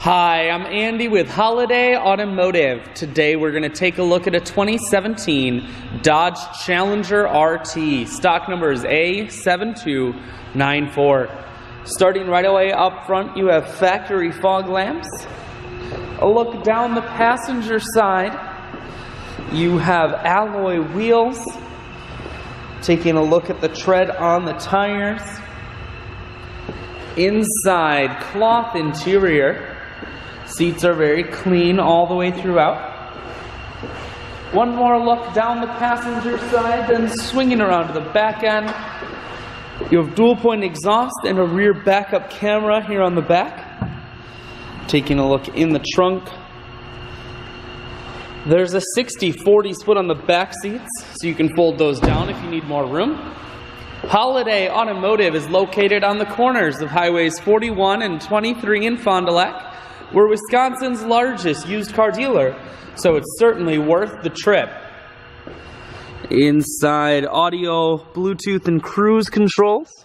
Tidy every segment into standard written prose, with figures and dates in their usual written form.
Hi, I'm Andy with Holiday Automotive. Today we're going to take a look at a 2017 Dodge Challenger RT. Stock number is A7294. Starting right away up front, you have factory fog lamps. A look down the passenger side, you have alloy wheels. Taking a look at the tread on the tires. Inside, cloth interior. Seats are very clean all the way throughout. One more look down the passenger side, then swinging around to the back end. You have dual point exhaust and a rear backup camera here on the back. Taking a look in the trunk. There's a 60-40 split on the back seats, so you can fold those down if you need more room. Holiday Automotive is located on the corners of Highways 41 and 23 in Fond du Lac. We're Wisconsin's largest used car dealer, so it's certainly worth the trip. Inside, audio, Bluetooth, and cruise controls.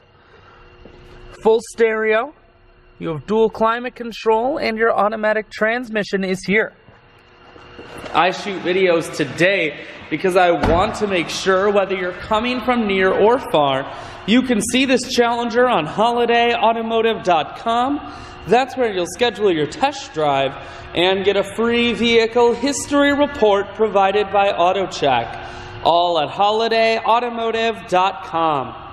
Full stereo. You have dual climate control, and your automatic transmission is here. I shoot videos today because I want to make sure whether you're coming from near or far, you can see this Challenger on holidayautomotive.com. That's where you'll schedule your test drive and get a free vehicle history report provided by AutoCheck. All at holidayautomotive.com.